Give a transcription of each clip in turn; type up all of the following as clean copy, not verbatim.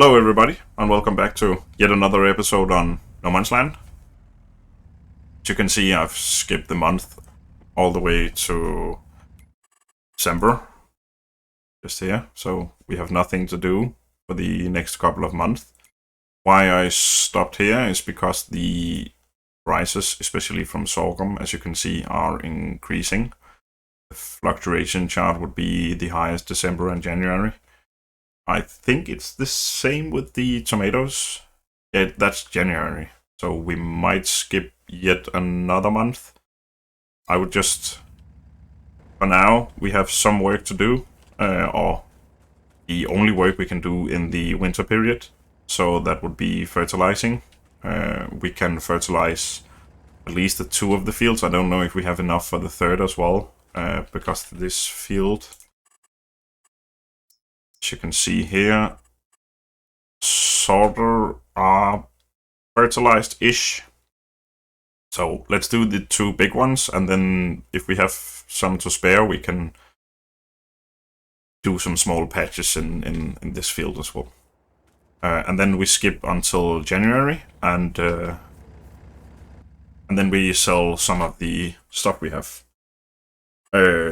Hello everybody, and welcome back to yet another episode on No Man's Land. As you can see, I've skipped the month all the way to December, just here, so we have nothing to do for the next couple of months. Why I stopped here is because the prices, especially from sorghum, as you can see, are increasing. The fluctuation chart would be the highest December and January. I think it's the same with the tomatoes. Yeah, that's January. So we might skip yet another month. I would just... For now, we have some work to do. Or the only work we can do in the winter period. So that would be fertilizing. We can fertilize at least the 2 of the fields. I don't know if we have enough for the 3rd as well. Because this field... As you can see here, sort of are fertilized-ish. So let's do the 2 big ones, and then if we have some to spare, we can do some small patches in this field as well. And then we skip until January, and then we sell some of the stuff we have.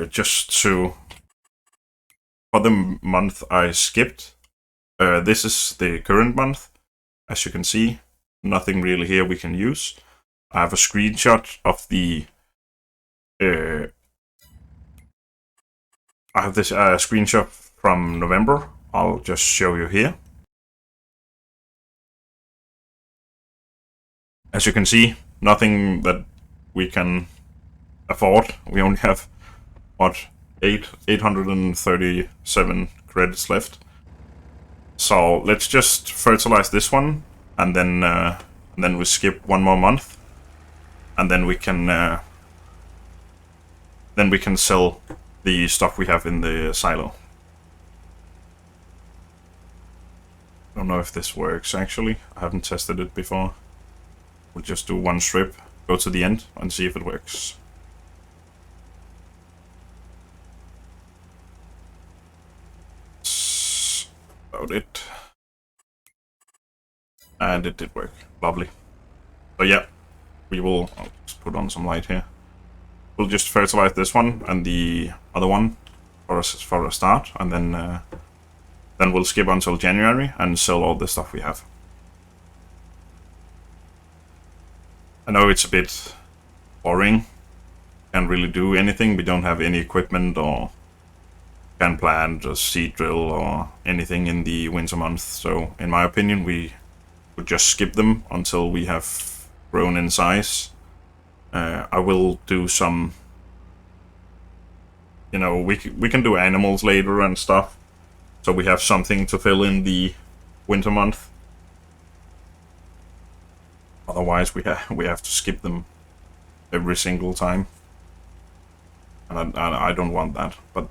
Just to... For the month I skipped, this is the current month. As you can see, nothing really here we can use. I have a screenshot of the... I have this screenshot from November. I'll just show you here. As you can see, nothing that we can afford. We only have, what, 837 credits left. So let's just fertilize this one, and then we skip 1 more month, and then we can sell the stuff we have in the silo. Don't know if this works actually. I haven't tested it before. We'll just do 1 strip, go to the end, and see if it works. About it. And it did work. Lovely. So yeah, we will... I'll just put on some light here. We'll just fertilize this one and the other one for a start, and then we'll skip until January and sell all the stuff we have. I know it's a bit boring. Can't really do anything. We don't have any equipment or can plant or seed drill or anything in the winter months. So in my opinion, we would just skip them until we have grown in size. I will do some, you know, we can do animals later and stuff, so we have something to fill in the winter month. Otherwise we have to skip them every single time, and I don't want that, but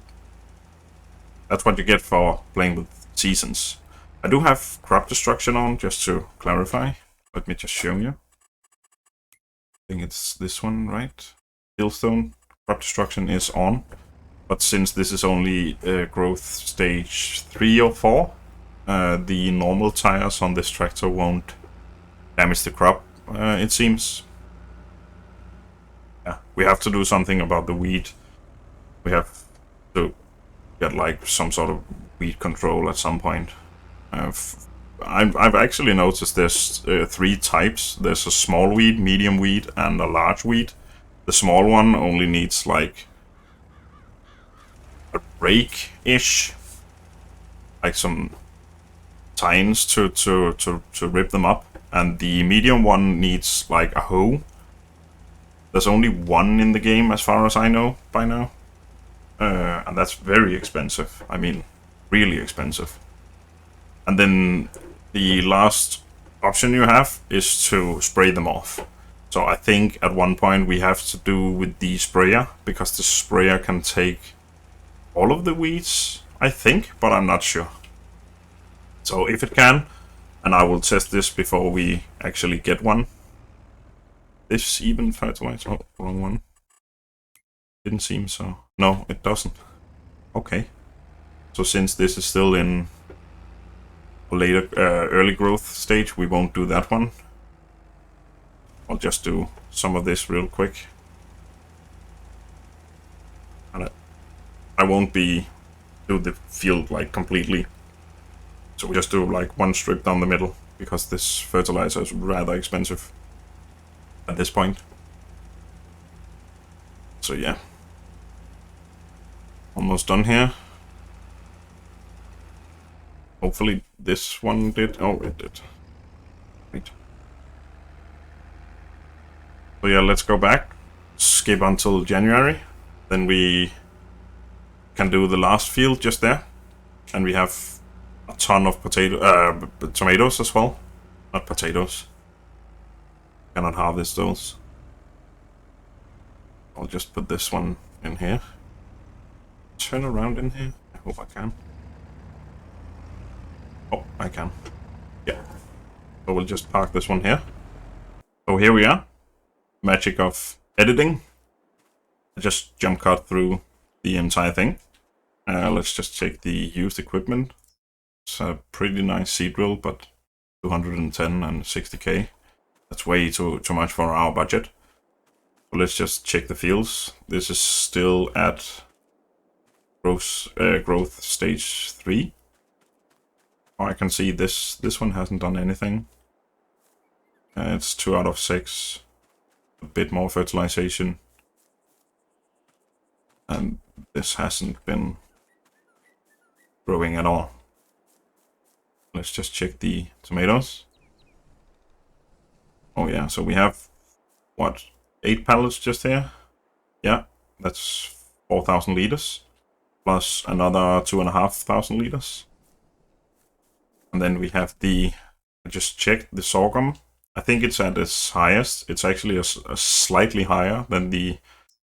that's what you get for playing with seasons. I do have crop destruction on, just to clarify. Let me just show you. I think it's this one, right? Hillstone crop destruction is on, but since this is only growth stage 3 or 4, the normal tires on this tractor won't damage the crop, it seems. Yeah, we have to do something about the weed. We have to get like some sort of weed control at some point. I've actually noticed there's 3 types. There's a small weed, medium weed, and a large weed. The small one only needs like a rake-ish, like some tines to rip them up, and the medium one needs like a hoe. There's only 1 in the game as far as I know by now, and that's very expensive. I mean, really expensive. And then the last option you have is to spray them off. So I think at one point we have to do with the sprayer, because the sprayer can take all of the weeds, I think, but I'm not sure. So if it can, and I will test this before we actually get one. This even fertilizer, oh, wrong one. Didn't seem so. No, it doesn't. Okay. So since this is still in later early growth stage, we won't do that one. I'll just do some of this real quick. And I won't be do the field like completely. So we just do like one strip down the middle, because this fertilizer is rather expensive at this point. So yeah. Almost done here. Hopefully this one did. Oh, it did. Wait. So yeah, let's go back. Skip until January. Then we can do the last field just there. And we have a ton of tomatoes as well. Not potatoes. Cannot harvest those. I'll just put this one in here. Turn around in here. I hope I can. Oh, I can. Yeah. So we'll just park this one here. So here we are. Magic of editing. I just jump cut through the entire thing. Let's just check the used equipment. It's a pretty nice seed drill, but 210 and 60k. That's way too much for our budget. So let's just check the fields. This is still at growth stage 3. Oh, I can see this one hasn't done anything. It's 2 out of 6. A bit more fertilization. And this hasn't been growing at all. Let's just check the tomatoes. Oh yeah, so we have, what, 8 pallets just here? Yeah, that's 4,000 liters. Plus another 2,500 liters. And then we have I just checked the sorghum. I think it's at its highest. It's actually a slightly higher than the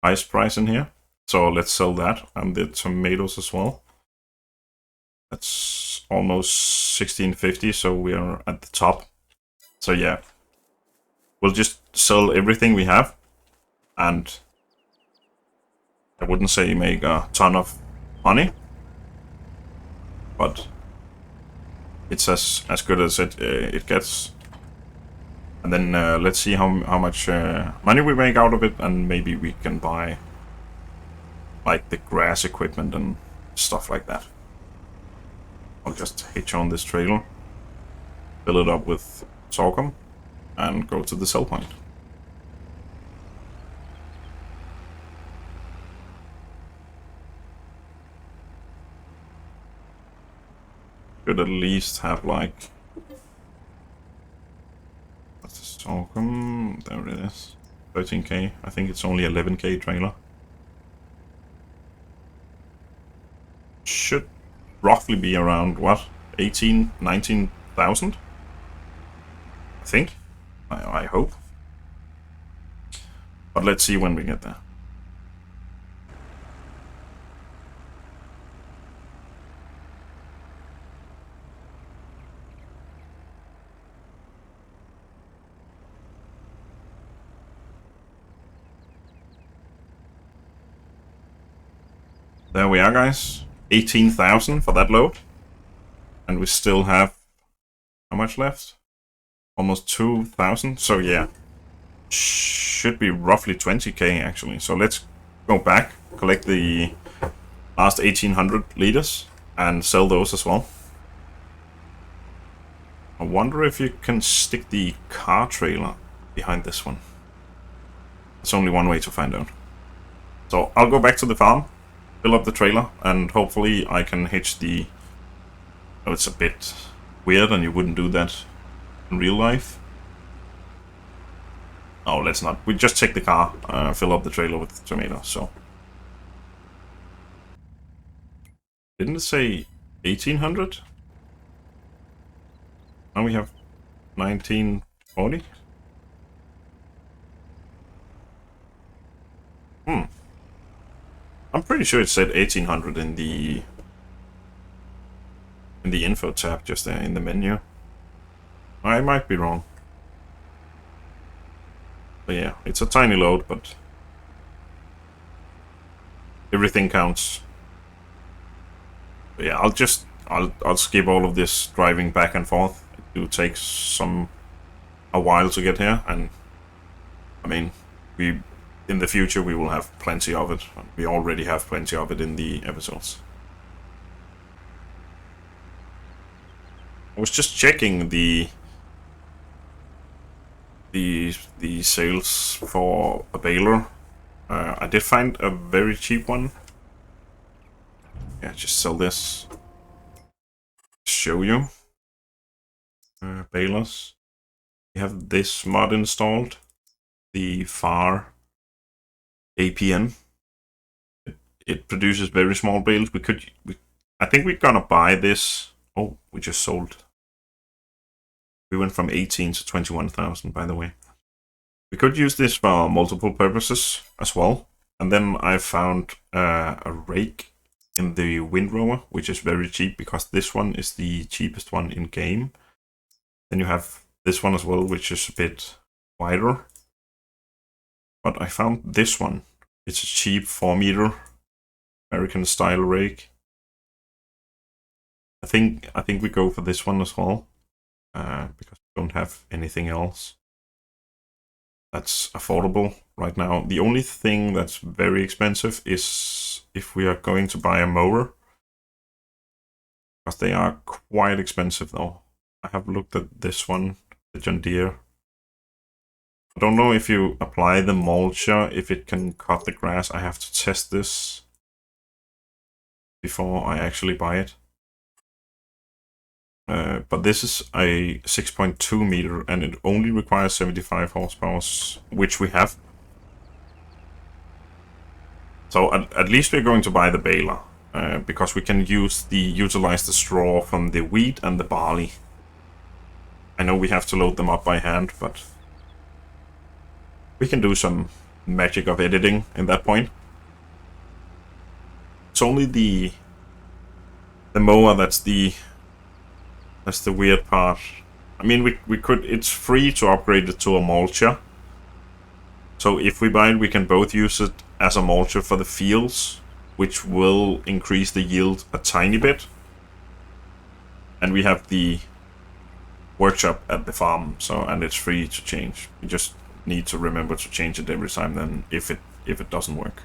highest price in here. So let's sell that, and the tomatoes as well. That's almost 1650, so we are at the top. So yeah, we'll just sell everything we have, and I wouldn't say make a ton of money, but it's as good as it gets. And then let's see how much money we make out of it, and maybe we can buy like the grass equipment and stuff like that. I'll just hitch on this trailer, fill it up with sorghum, and go to the sell point. Should at least have like, what's the sorghum? There it is. 13k. I think it's only 11k trailer. Should roughly be around what? 19,000? I think. I hope. But let's see when we get there. There we are, guys. 18,000 for that load. And we still have, how much left? Almost 2,000. So yeah, should be roughly 20k actually. So let's go back, collect the last 1,800 liters and sell those as well. I wonder if you can stick the car trailer behind this one. There's only one way to find out. So I'll go back to the farm, fill up the trailer, and hopefully I can hitch the... Oh, it's a bit weird and you wouldn't do that in real life. Oh, let's not. We just take the car, fill up the trailer with tomatoes, so... Didn't it say 1,800? Now we have 1940. I'm pretty sure it said 1,800 in the info tab just there in the menu. I might be wrong. But yeah, it's a tiny load, but everything counts. But yeah, I'll just I'll skip all of this driving back and forth. It do take a while to get here, and I mean, in the future we will have plenty of it. We already have plenty of it in the episodes. I was just checking the sales for a baler. I did find a very cheap one. Yeah, just sell this. Show you. Balers. We have this mod installed. The FAR APM. It produces very small bales. I think we're gonna buy this. Oh, we just sold. We went from 18 to 21,000, by the way. We could use this for multiple purposes as well. And then I found a rake in the windrower, which is very cheap because this one is the cheapest one in game. Then you have this one as well, which is a bit wider. But I found this one. It's a cheap 4-meter American style rake. I think we go for this one as well, because we don't have anything else that's affordable right now. The only thing that's very expensive is if we are going to buy a mower, because they are quite expensive though. I have looked at this one, the John Deere. I don't know if you apply the mulcher, if it can cut the grass. I have to test this before I actually buy it. But this is a 6.2 meter and it only requires 75 horsepower, which we have. So at least we're going to buy the baler, because we can utilize the straw from the wheat and the barley. I know we have to load them up by hand, but we can do some magic of editing in that point. It's only the mower that's the weird part. I mean, we could. It's free to upgrade it to a mulcher. So if we buy it, we can both use it as a mulcher for the fields, which will increase the yield a tiny bit. And we have the workshop at the farm, and it's free to change. You just need to remember to change it every time then if it doesn't work.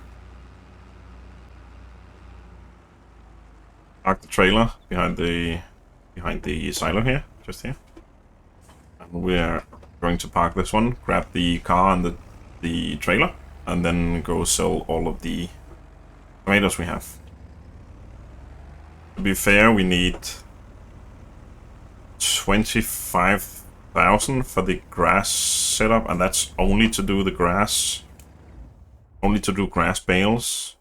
Park the trailer behind the silo here, just here. And we're going to park this one, grab the car and the trailer, and then go sell all of the tomatoes we have. To be fair, we need 25,000 for the grass setup, and that's only to do the grass. Only to do grass bales.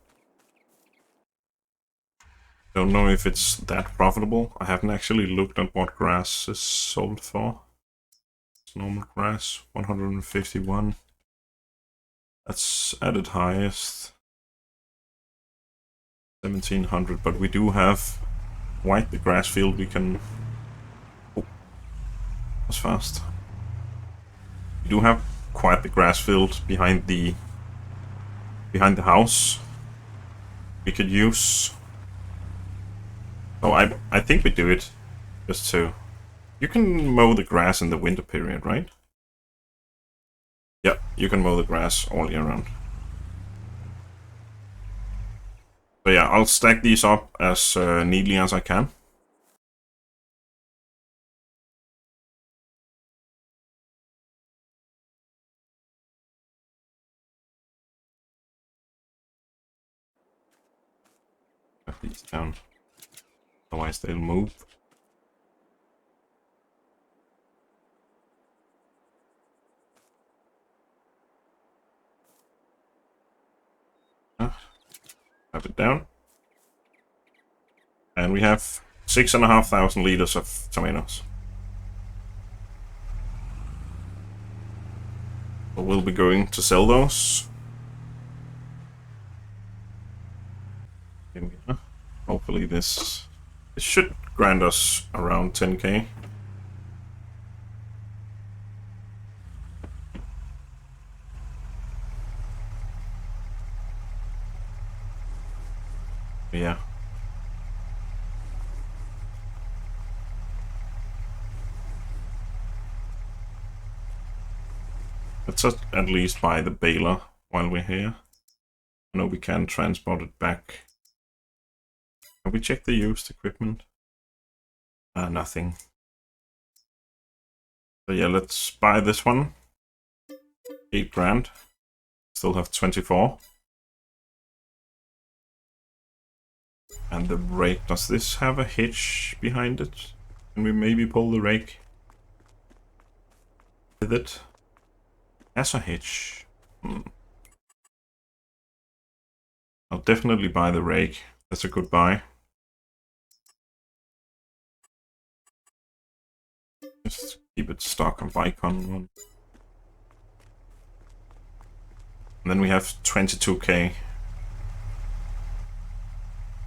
Don't know if it's that profitable. I haven't actually looked at what grass is sold for. It's normal grass, 151. That's at its highest, 1700. But we do have quite the grass field. We can. Oh, that's fast. We do have quite the grass field behind the house. We could use. Oh, I think we do it just to... You can mow the grass in the winter period, right? Yeah, you can mow the grass all year round. So yeah, I'll stack these up as neatly as I can. Put these down. Otherwise they'll move. Have it down. And we have 6,500 liters of tomatoes. So we'll be going to sell those. Hopefully this should grant us around 10k. Yeah. let's at least buy the baler while we're here. I know we can transport it back. Can we check the used equipment? Nothing. So yeah, let's buy this one. 8 grand. Still have 24. And the rake, does this have a hitch behind it? Can we maybe pull the rake with it? Has a hitch. I'll definitely buy the rake. That's a good buy. Just keep it stock on Vicon one. And then we have 22k.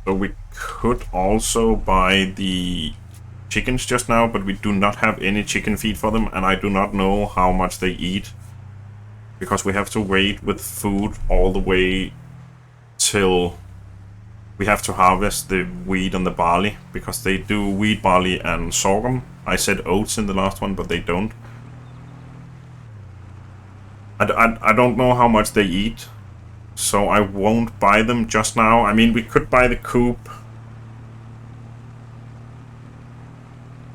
So we could also buy the chickens just now, but we do not have any chicken feed for them, and I do not know how much they eat. Because we have to wait with food all the way till we have to harvest the wheat and the barley, because they do wheat, barley and sorghum. I said oats in the last one, but they don't. I don't know how much they eat, so I won't buy them just now. I mean, we could buy the coop,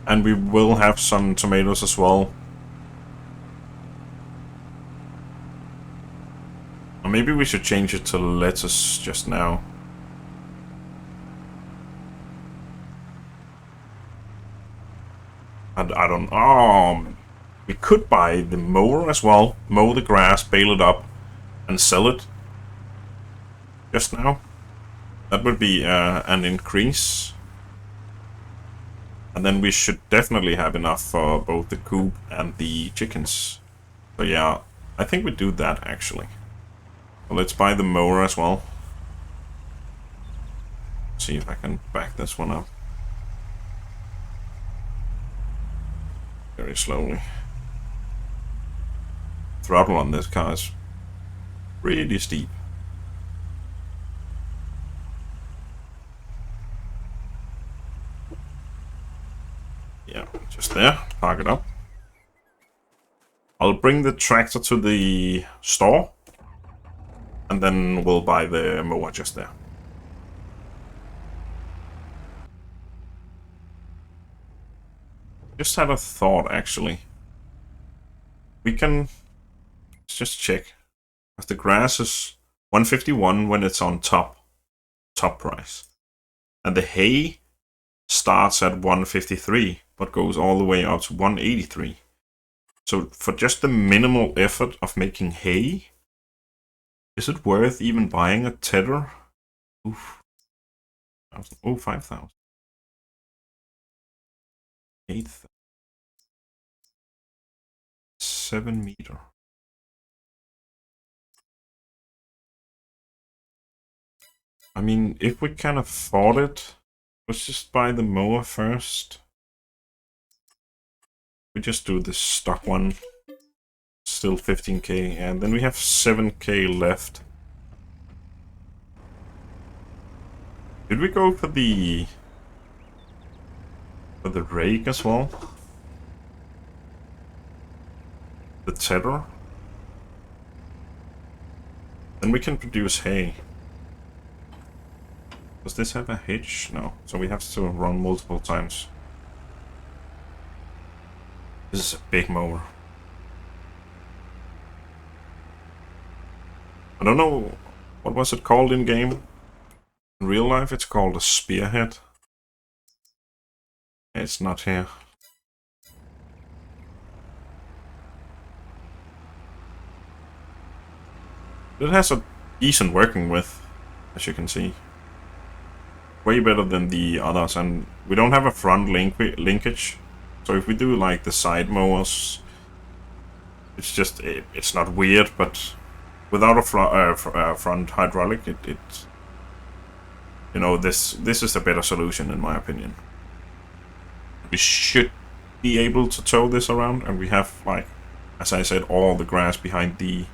and we will have some tomatoes as well. Or maybe we should change it to lettuce just now. I don't... we could buy the mower as well. Mow the grass, bale it up, and sell it. Just now. That would be an increase. And then we should definitely have enough for both the coop and the chickens. So yeah, I think we do that actually. So let's buy the mower as well. See if I can back this one up. Very slowly. Throttle on this car is pretty steep. Yeah, just there. Park it up. I'll bring the tractor to the store, and then we'll buy the mower just there. Just had a thought, actually. We can... Let's just check. Because the grass is 151 when it's on top price. And the hay starts at 153, but goes all the way up to 183. So for just the minimal effort of making hay, is it worth even buying a tether? Oof. Oh, 5,000. 8,000. 7 meter. I mean, if we can afford it, let's just buy the mower first. We just do the stock one. Still 15k, and then we have 7k left. Did we go for the rake as well? The tether? Then we can produce hay. Does this have a hitch? No. So we have to run multiple times. This is a big mower. I don't know, what was it called in game? In real life it's called a spearhead. It's not here. It has a decent working with, as you can see. Way better than the others, and we don't have a front linkage. So if we do like the side mowers, it's just, it's not weird, but without a front hydraulic, it you know, this is a better solution in my opinion. We should be able to tow this around, and we have, like, as I said, all the grass behind the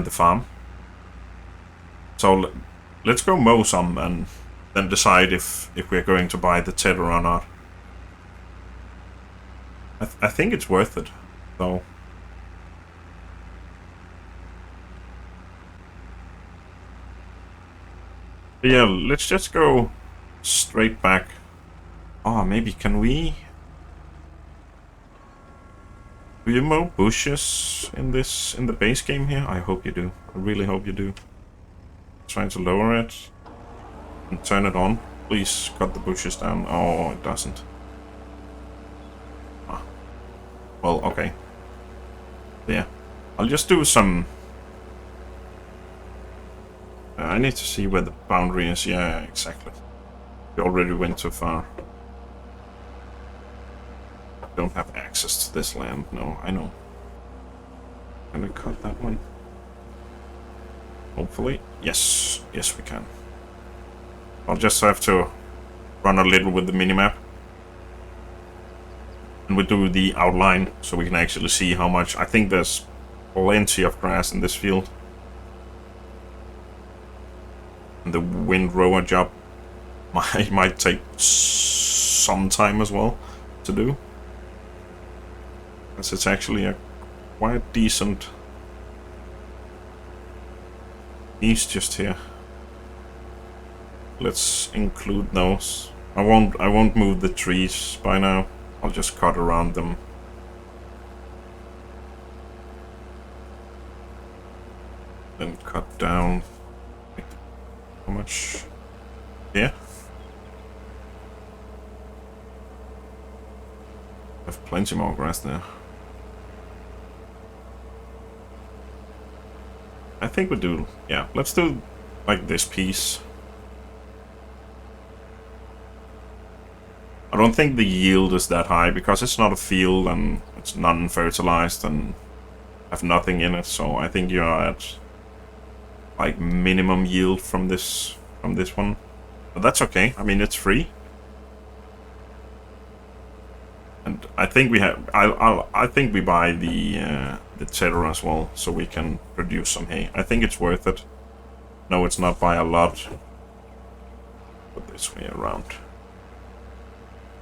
farm. So let's go mow some and then decide if we're going to buy the tether or not. I think it's worth it, though. But yeah, let's just go straight back. Oh, maybe can we? Do you mow bushes in the base game here? I hope you do. I really hope you do. Trying to lower it and turn it on. Please cut the bushes down. Oh, it doesn't. Ah. Well, okay. Yeah. I'll just do some... I need to see where the boundary is. Yeah, exactly. We already went too far. Don't have access to this land. No, I know. Can we cut that one? Hopefully. Yes. Yes, we can. I'll just have to run a little with the minimap. And we do the outline so we can actually see how much. I think there's plenty of grass in this field. And the windrower job might take some time as well to do. Because it's actually a quite decent piece just here. Let's include those. I won't move the trees by now. I'll just cut around them. Then cut down. How much? Yeah. Have plenty more grass there. I think we do. Yeah, let's do like this piece. I don't think the yield is that high because it's not a field and it's non-fertilized and have nothing in it. So I think you're at like minimum yield from this one. But that's okay. I mean, it's free. And I think we have. I think we buy the tether as well, so we can produce some hay. I think it's worth it. No, it's not by a lot. Put this way around.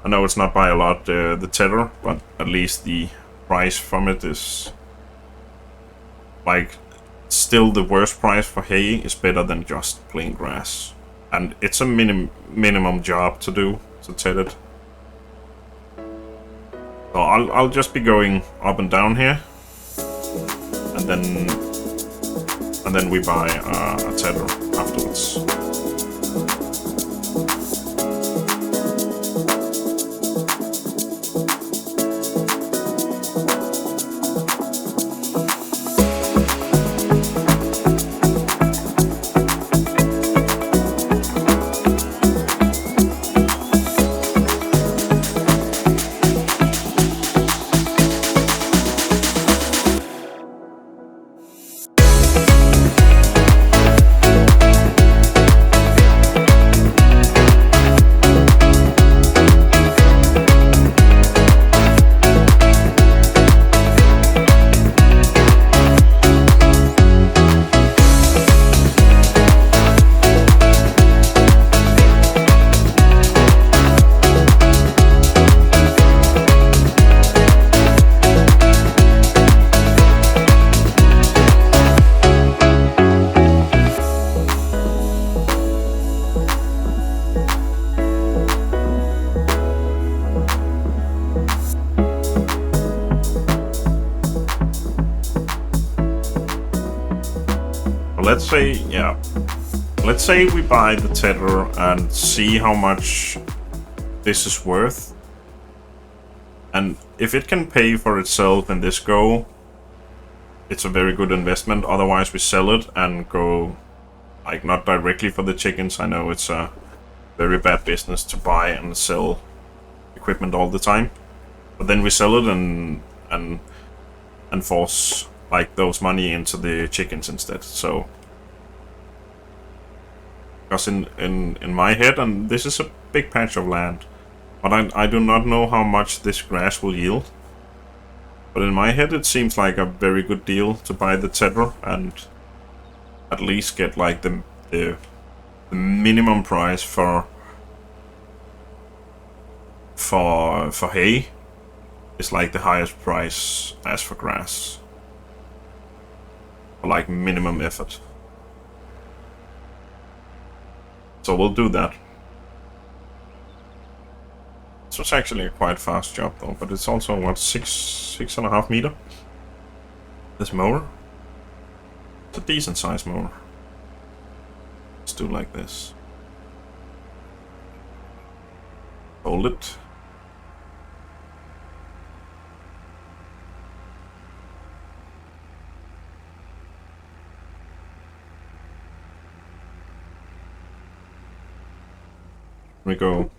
I know it's not by a lot the tether, but at least the price from it is like still the worst price for hay is better than just plain grass, and it's a minimum job to do to tether it. So I'll just be going up and down here, and then we buy a tether afterwards. Let's say we buy the tether and see how much this is worth. And if it can pay for itself in this go, it's a very good investment. Otherwise we sell it and go, like, not directly for the chickens. I know it's a very bad business to buy and sell equipment all the time. But then we sell it and force like those money into the chickens instead. So because in my head, and this is a big patch of land, but I do not know how much this grass will yield. But in my head, it seems like a very good deal to buy the tether and at least get like the minimum price for hay is like the highest price as for grass. For like minimum effort. So we'll do that. This was actually a quite fast job though, but it's also what, 6.5 meter? This mower? It's a decent size mower. Let's do like this. Hold it. We go.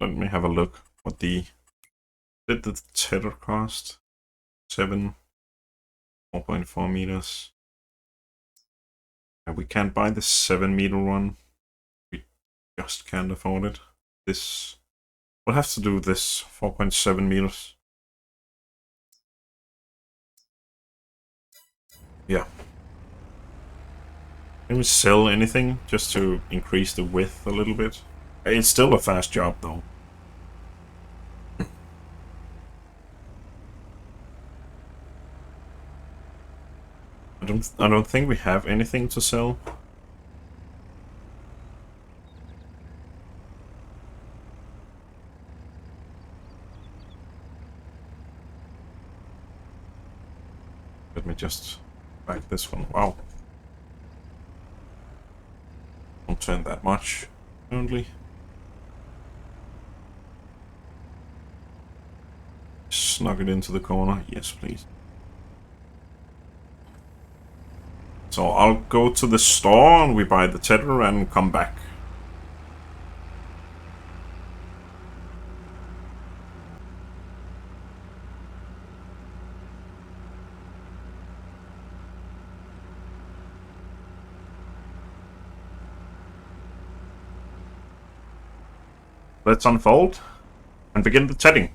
Let me have a look. What did the tether cost? 4.4 meters. We can't buy the 7 meter one. We just can't afford it. We'll have to do this 4.7 meters. Yeah. Can we sell anything just to increase the width a little bit? It's still a fast job though. I don't think we have anything to sell. Let me just back this one. Wow. Don't turn that much, only. Snug it into the corner. Yes, please. So I'll go to the store and we buy the tether and come back. Let's unfold and begin the tetting.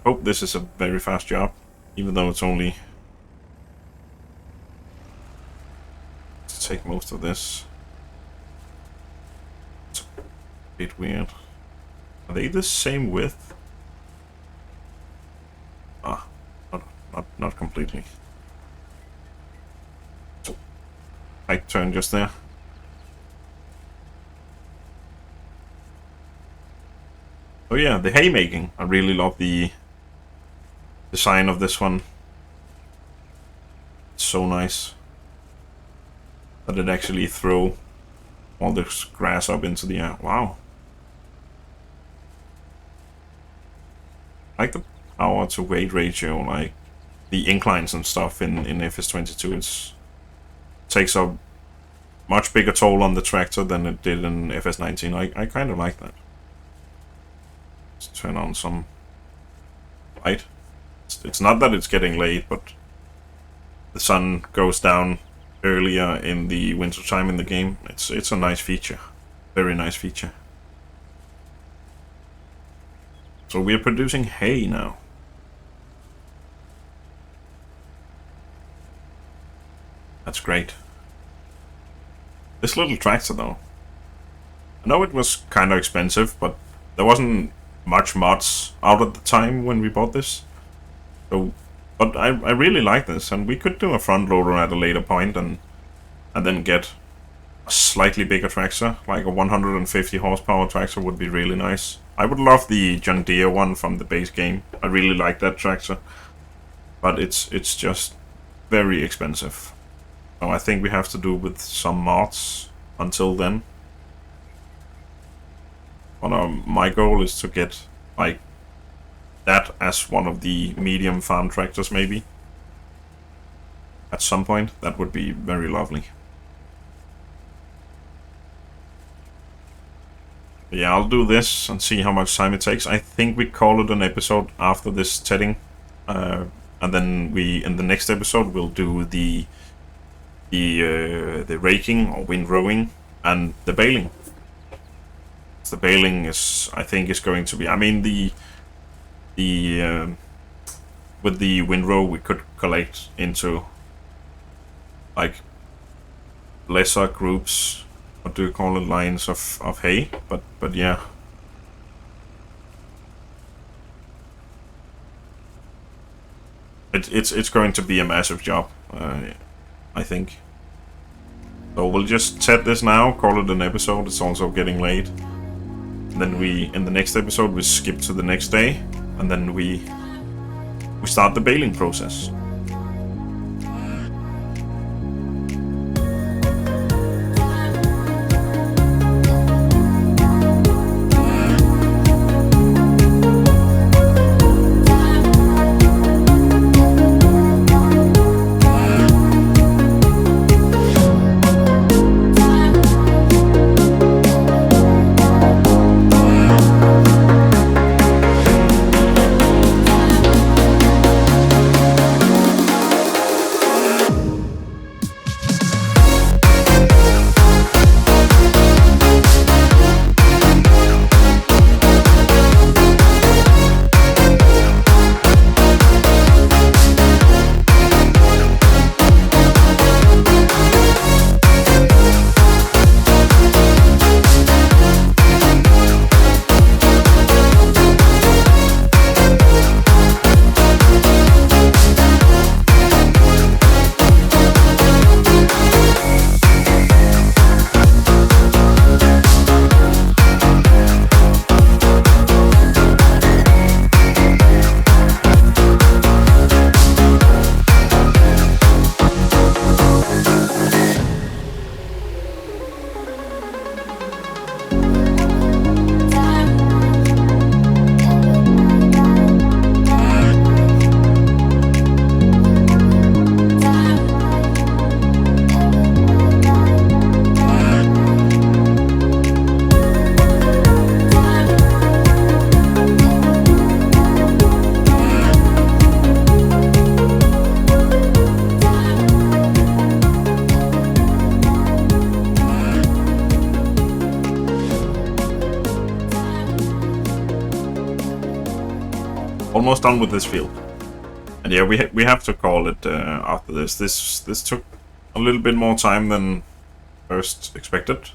Hope this is a very fast job, even though it's only... Let's take most of this. It's a bit weird. Are they the same width? Ah, not completely. Tight turn just there. Oh yeah, the haymaking. I really love the design of this one. It's so nice that it actually throw all this grass up into the air. Wow. I like the power to weight ratio, like the inclines and stuff in FS22. It takes a much bigger toll on the tractor than it did in FS19. I kind of like that. Let's turn on some light. It's not that it's getting late, but the sun goes down earlier in the winter time in the game. It's a nice feature. Very nice feature. So we're producing hay now. That's great. This little tractor though. I know it was kind of expensive, but there wasn't much mods out at the time when we bought this. So, but I really like this, and we could do a front loader at a later point and then get a slightly bigger tractor, like a 150 horsepower tractor would be really nice. I would love the John Deere one from the base game. I really like that tractor, but it's just very expensive. So I think we have to do with some mods until then. But my goal is to get like that as one of the medium farm tractors, maybe. At some point, that would be very lovely. But yeah, I'll do this and see how much time it takes. I think we call it an episode after this tetting, and then in the next episode we'll do the raking or windrowing and the baling. The baling is, I think, is going to be. I mean, with the windrow we could collect into like lesser groups. What do you call it? Lines of hay. But yeah. It's going to be a massive job. I think. So we'll just set this now, call it an episode. It's also getting late. And then in the next episode, we skip to the next day, and then we start the baling process. Almost done with this field, and yeah, we have to call it after this. This took a little bit more time than first expected,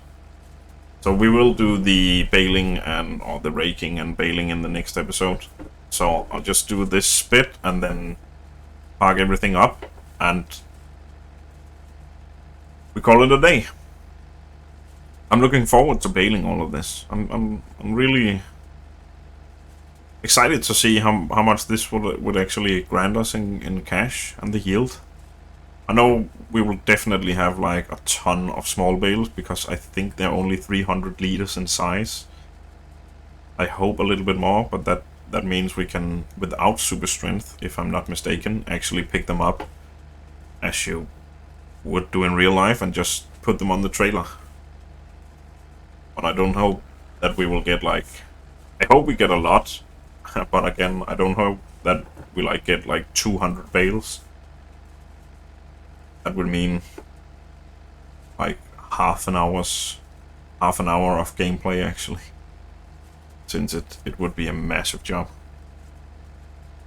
so we will do the baling or the raking and baling in the next episode. So I'll just do this bit and then park everything up, and we call it a day. I'm looking forward to baling all of this. I'm really excited to see how much this would actually grant us in cash and the yield. I know we will definitely have like a ton of small bales because I think they're only 300 liters in size. I hope a little bit more, but that means we can, without super strength, if I'm not mistaken, actually pick them up as you would do in real life and just put them on the trailer. But I don't hope that we will get like... I hope we get a lot. But again, I don't hope that we get like 200 bales. That would mean like half an hour of gameplay actually, since it would be a massive job.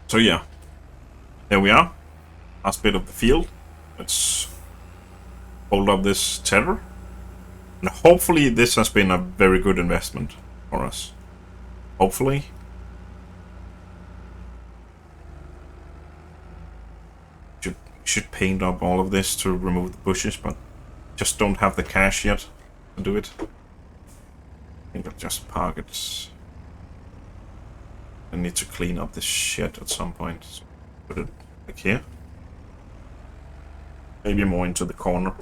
So yeah, there we are. Last bit of the field. Let's hold up this tether, and hopefully this has been a very good investment for us. Hopefully. Should paint up all of this to remove the bushes, but just don't have the cash yet to do it. I think I'll just park it. I need to clean up this shit at some point. So put it like here. Maybe more into the corner.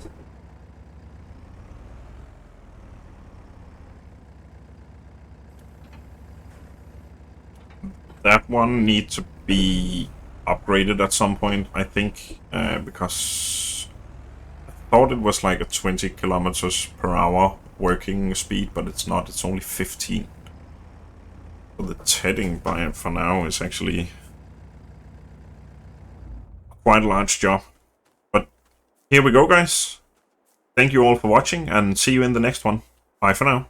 That one needs to be upgraded at some point, I think, because I thought it was like a 20 kilometers per hour working speed, but it's not. It's only 15. So the tedding by it for now is actually quite a large job. But here we go, guys. Thank you all for watching, and see you in the next one. Bye for now.